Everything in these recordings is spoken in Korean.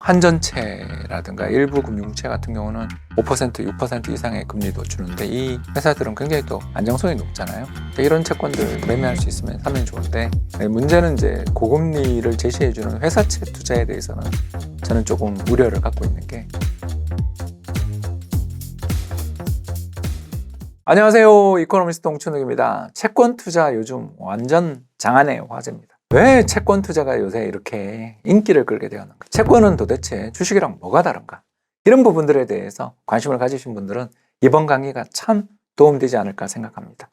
환전채라든가 일부 금융채 같은 경우는 5%, 6% 이상의 금리도 주는데 이 회사들은 굉장히 또 안정성이 높잖아요. 이런 채권들 매매할 수 있으면 사면 좋은데 문제는 이제 고금리를 제시해주는 회사채 투자에 대해서는 저는 조금 우려를 갖고 있는 게 안녕하세요. 이코노미스트 홍춘욱입니다. 채권 투자 요즘 완전 장안의 화제입니다. 왜 채권 투자가 요새 이렇게 인기를 끌게 되었는가? 채권은 도대체 주식이랑 뭐가 다른가? 이런 부분들에 대해서 관심을 가지신 분들은 이번 강의가 참 도움되지 않을까 생각합니다.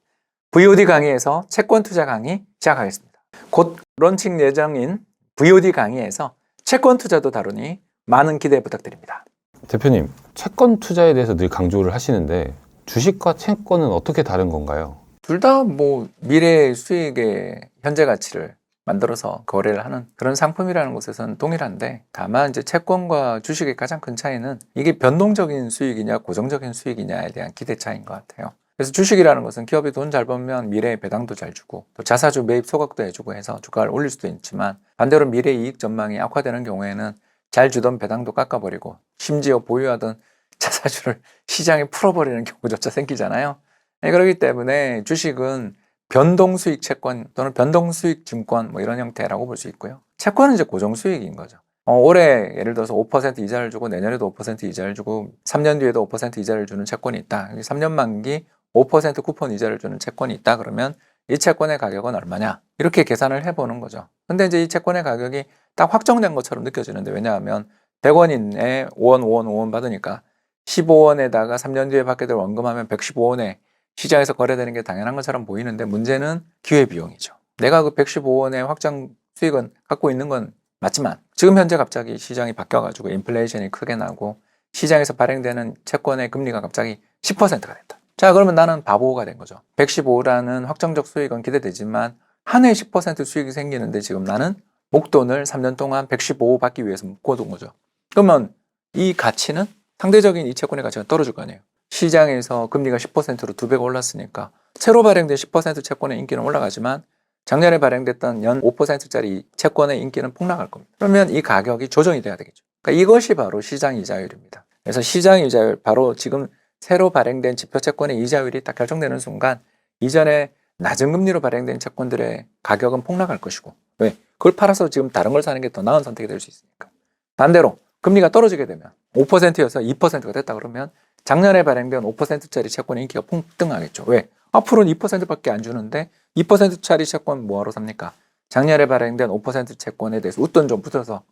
VOD 강의에서 채권 투자 강의 시작하겠습니다. 곧 런칭 예정인 VOD 강의에서 채권 투자도 다루니 많은 기대 부탁드립니다. 대표님, 채권 투자에 대해서 늘 강조를 하시는데 주식과 채권은 어떻게 다른 건가요? 둘 다 뭐 미래의 수익의 현재 가치를 만들어서 거래를 하는 그런 상품이라는 것에서는 동일한데, 다만 이제 채권과 주식의 가장 큰 차이는 이게 변동적인 수익이냐 고정적인 수익이냐에 대한 기대 차이인 것 같아요. 그래서 주식이라는 것은 기업이 돈 잘 벌면 미래에 배당도 잘 주고 또 자사주 매입 소각도 해주고 해서 주가를 올릴 수도 있지만, 반대로 미래 이익 전망이 악화되는 경우에는 잘 주던 배당도 깎아버리고 심지어 보유하던 자사주를 시장에 풀어버리는 경우조차 생기잖아요. 그렇기 때문에 주식은 변동수익 채권 또는 변동수익 증권 뭐 이런 형태라고 볼 수 있고요. 채권은 이제 고정수익인 거죠. 올해 예를 들어서 5% 이자를 주고 내년에도 5% 이자를 주고 3년 뒤에도 5% 이자를 주는 채권이 있다. 3년 만기 5% 쿠폰 이자를 주는 채권이 있다. 그러면 이 채권의 가격은 얼마냐? 이렇게 계산을 해보는 거죠. 근데 이제 이 채권의 가격이 딱 확정된 것처럼 느껴지는데, 왜냐하면 100원인에 5원, 5원, 5원 받으니까 15원에다가 3년 뒤에 받게 될 원금하면 115원에 시장에서 거래되는 게 당연한 것처럼 보이는데, 문제는 기회비용이죠. 내가 그 115원의 확정 수익은 갖고 있는 건 맞지만 지금 현재 갑자기 시장이 바뀌어가지고 인플레이션이 크게 나고 시장에서 발행되는 채권의 금리가 갑자기 10%가 됐다. 자, 그러면 나는 바보가 된 거죠. 115라는 확정적 수익은 기대되지만 한 해에 10% 수익이 생기는데 지금 나는 목돈을 3년 동안 115 받기 위해서 묶어둔 거죠. 그러면 이 가치는, 상대적인 이 채권의 가치가 떨어질 거 아니에요. 시장에서 금리가 10%로 2배가 올랐으니까 새로 발행된 10% 채권의 인기는 올라가지만 작년에 발행됐던 연 5%짜리 채권의 인기는 폭락할 겁니다. 그러면 이 가격이 조정이 돼야 되겠죠. 그러니까 이것이 바로 시장 이자율입니다. 그래서 시장 이자율, 바로 지금 새로 발행된 지표 채권의 이자율이 딱 결정되는 순간 이전에 낮은 금리로 발행된 채권들의 가격은 폭락할 것이고, 왜? 그걸 팔아서 지금 다른 걸 사는 게 더 나은 선택이 될 수 있으니까. 반대로 금리가 떨어지게 되면 5%여서 2%가 됐다 그러면 작년에 발행된 5%짜리 채권의 인기가 폭등하겠죠. 왜? 앞으로는 2%밖에 안 주는데 2%짜리 채권 뭐하러 삽니까? 작년에 발행된 5% 채권에 대해서 웃돈 좀 붙여서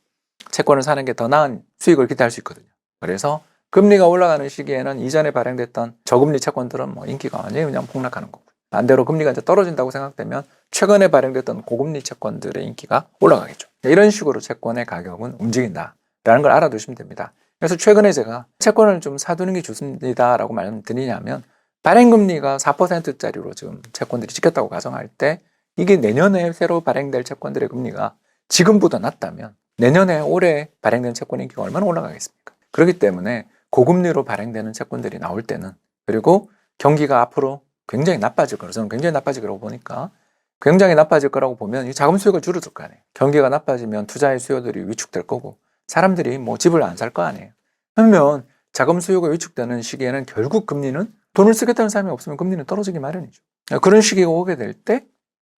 채권을 사는 게 더 나은 수익을 기대할 수 있거든요. 그래서 금리가 올라가는 시기에는 이전에 발행됐던 저금리 채권들은 뭐 인기가 완전히 그냥 폭락하는 거고, 반대로 금리가 이제 떨어진다고 생각되면 최근에 발행됐던 고금리 채권들의 인기가 올라가겠죠. 이런 식으로 채권의 가격은 움직인다라는 걸 알아두시면 됩니다. 그래서 최근에 제가 채권을 좀 사두는 게 좋습니다라고 말씀드리냐면, 발행금리가 4%짜리로 지금 채권들이 찍혔다고 가정할 때 이게 내년에 새로 발행될 채권들의 금리가 지금보다 낮다면 내년에 올해 발행된 채권의 인기가 얼마나 올라가겠습니까? 그렇기 때문에 고금리로 발행되는 채권들이 나올 때는, 그리고 경기가 앞으로 굉장히 나빠질 거라고, 저는 굉장히 나빠질 거라고 보니까, 굉장히 나빠질 거라고 보면 이 자금 수요가 줄어들 거 아니에요. 경기가 나빠지면 투자의 수요들이 위축될 거고 사람들이 뭐 집을 안 살 거 아니에요. 그러면 자금 수요가 위축되는 시기에는 결국 금리는, 돈을 쓰겠다는 사람이 없으면 금리는 떨어지기 마련이죠. 그런 시기가 오게 될 때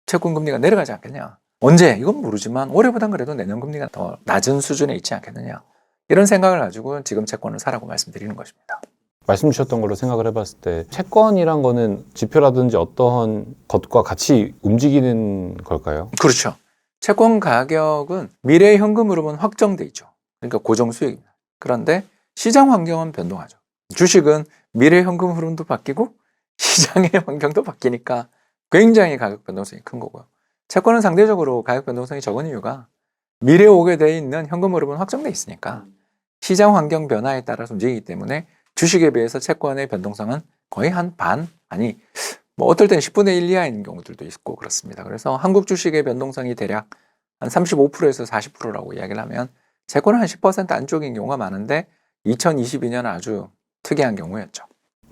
채권 금리가 내려가지 않겠냐. 언제? 이건 모르지만 올해보단 그래도 내년 금리가 더 낮은 수준에 있지 않겠느냐. 이런 생각을 가지고 지금 채권을 사라고 말씀드리는 것입니다. 말씀 주셨던 걸로 생각을 해봤을 때 채권이란 거는 지표라든지 어떠한 것과 같이 움직이는 걸까요? 그렇죠. 채권 가격은 미래 현금으로는 확정돼 있죠. 그러니까 고정 수익입니다. 그런데 시장 환경은 변동하죠. 주식은 미래 현금 흐름도 바뀌고 시장의 환경도 바뀌니까 굉장히 가격 변동성이 큰 거고요. 채권은 상대적으로 가격 변동성이 적은 이유가 미래에 오게 돼 있는 현금 흐름은 확정돼 있으니까 시장 환경 변화에 따라서 움직이기 때문에 주식에 비해서 채권의 변동성은 거의 한 반, 아니 뭐 어떨 때는 10분의 1 이하인 경우들도 있고 그렇습니다. 그래서 한국 주식의 변동성이 대략 한 35%에서 40%라고 이야기를 하면 채권은 한 10% 안쪽인 경우가 많은데 2022년은 아주 특이한 경우였죠.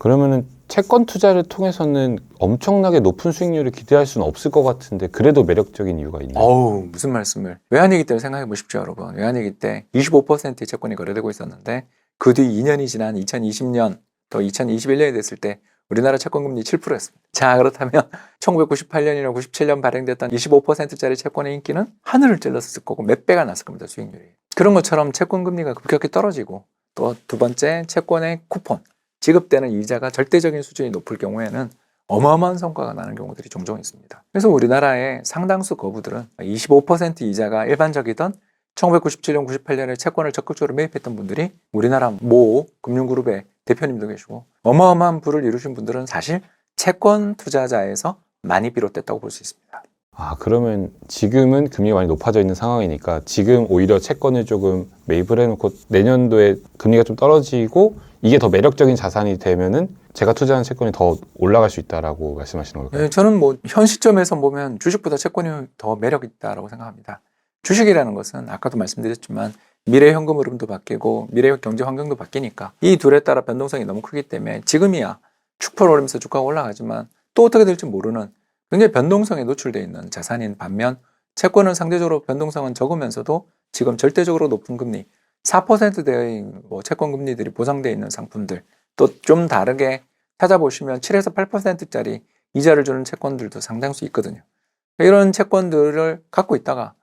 그러면은 채권 투자를 통해서는 엄청나게 높은 수익률을 기대할 수는 없을 것 같은데 그래도 매력적인 이유가 있나요? 어우, 무슨 말씀을. 외환위기 때를 생각해 보십시오, 여러분. 외환위기 때 25%의 채권이 거래되고 있었는데 그 뒤 2년이 지난 2020년 또 2021년이 됐을 때 우리나라 채권금리 7%였습니다. 자, 그렇다면 1998년이나 97년 발행됐던 25%짜리 채권의 인기는 하늘을 찔렀을 거고 몇 배가 났을 겁니다, 수익률이. 그런 것처럼 채권금리가 급격히 떨어지고 또 두 번째 채권의 쿠폰, 지급되는 이자가 절대적인 수준이 높을 경우에는 어마어마한 성과가 나는 경우들이 종종 있습니다. 그래서 우리나라의 상당수 거부들은 25% 이자가 일반적이던 1997년, 98년에 채권을 적극적으로 매입했던 분들이 우리나라 모 금융그룹의 대표님도 계시고 어마어마한 부를 이루신 분들은 사실 채권 투자자에서 많이 비롯됐다고 볼 수 있습니다. 아, 그러면 지금은 금리가 많이 높아져 있는 상황이니까 지금 오히려 채권을 조금 매입을 해놓고 내년도에 금리가 좀 떨어지고 이게 더 매력적인 자산이 되면은 제가 투자한 채권이 더 올라갈 수 있다라고 말씀하시는 걸까요? 네, 저는 뭐 현 시점에서 보면 주식보다 채권이 더 매력 있다라고 생각합니다. 주식이라는 것은 아까도 말씀드렸지만 미래 현금 흐름도 바뀌고 미래 경제 환경도 바뀌니까 이 둘에 따라 변동성이 너무 크기 때문에 지금이야 축포를 오르면서 주가가 올라가지만 또 어떻게 될지 모르는 굉장히 변동성에 노출되어 있는 자산인 반면 채권은 상대적으로 변동성은 적으면서도 지금 절대적으로 높은 금리 4%대의 뭐 채권 금리들이 보장되어 있는 상품들 또 좀 다르게 찾아보시면 7에서 8%짜리 이자를 주는 채권들도 상당수 있거든요. 이런 채권들을 갖고 있다가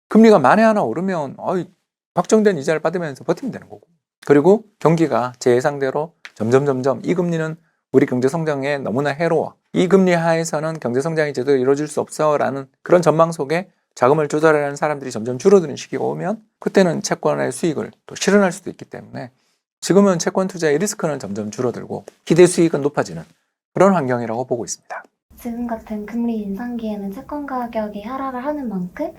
금리가 만에 하나 오르면 확정된 이자를 받으면서 버티면 되는 거고 그리고 경기가 제 예상대로 점점 이 금리는 우리 경제 성장에 너무나 해로워 이 금리 하에서는 경제 성장이 제대로 이루어질 수 없어 라는 그런 전망 속에 자금을 조달하는 사람들이 점점 줄어드는 시기가 오면 그때는 채권의 수익을 또 실현할 수도 있기 때문에 지금은 채권 투자의 리스크는 점점 줄어들고 기대 수익은 높아지는 그런 환경이라고 보고 있습니다. 지금 같은 금리 인상기에는 채권 가격이 하락을 하는 만큼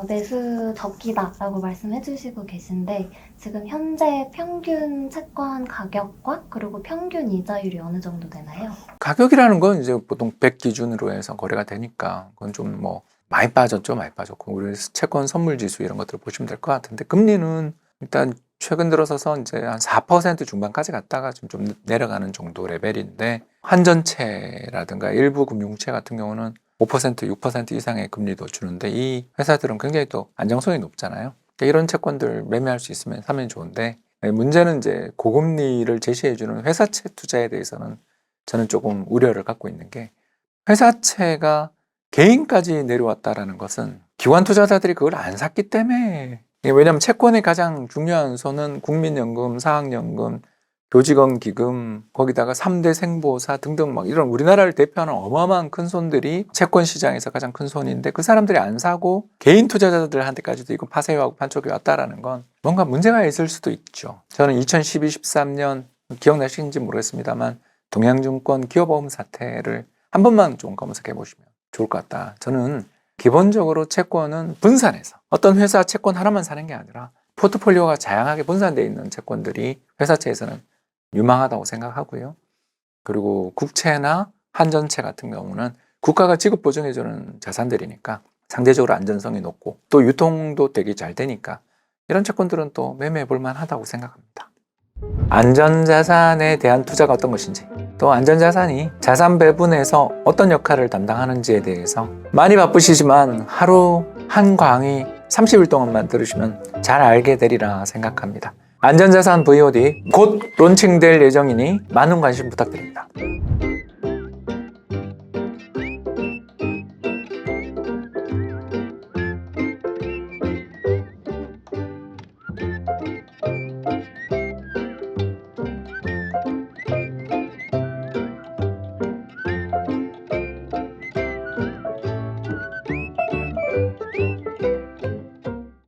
매수 적기다라고 말씀해 주시고 계신데 지금 현재 평균 채권 가격과 그리고 평균 이자율이 어느 정도 되나요? 가격이라는 건 이제 보통 100 기준으로 해서 거래가 되니까 그건 좀 뭐 많이 빠졌죠. 많이 빠졌고 우리 채권 선물 지수 이런 것들을 보시면 될 것 같은데 금리는 일단 최근 들어서서 이제 한 4% 중반까지 갔다가 좀 내려가는 정도 레벨인데 한전채라든가 일부 금융채 같은 경우는 5%, 6% 이상의 금리도 주는데 이 회사들은 굉장히 또 안정성이 높잖아요. 그러니까 이런 채권들 매매할 수 있으면 사면 좋은데 문제는 이제 고금리를 제시해주는 회사채 투자에 대해서는 저는 조금 우려를 갖고 있는 게 회사채가 개인까지 내려왔다라는 것은 기관 투자자들이 그걸 안 샀기 때문에 왜냐하면 채권의 가장 중요한 손은 국민연금, 사학연금, 교직원 기금, 거기다가 3대 생보사 등등 막 이런 우리나라를 대표하는 어마어마한 큰 손들이 채권 시장에서 가장 큰 손인데 그 사람들이 안 사고 개인 투자자들한테까지도 이거 파세요하고 판촉이 왔다라는 건 뭔가 문제가 있을 수도 있죠. 저는 2012, 13년 기억나시는지 모르겠습니다만 동양증권 기업보험 사태를 한 번만 좀 검색해 보시면 좋을 것 같다. 저는 기본적으로 채권은 분산해서 어떤 회사 채권 하나만 사는 게 아니라 포트폴리오가 다양하게 분산되어 있는 채권들이 회사채에서는 유망하다고 생각하고요. 그리고 국채나 한전채 같은 경우는 국가가 지급 보증해주는 자산들이니까 상대적으로 안전성이 높고 또 유통도 되게 잘 되니까 이런 채권들은 또 매매해 볼 만하다고 생각합니다. 안전자산에 대한 투자가 어떤 것인지 또 안전자산이 자산 배분에서 어떤 역할을 담당하는지에 대해서 많이 바쁘시지만 하루 한 강의 30일 동안만 들으시면 잘 알게 되리라 생각합니다. 안전자산 VOD 곧 론칭될 예정이니 많은 관심 부탁드립니다.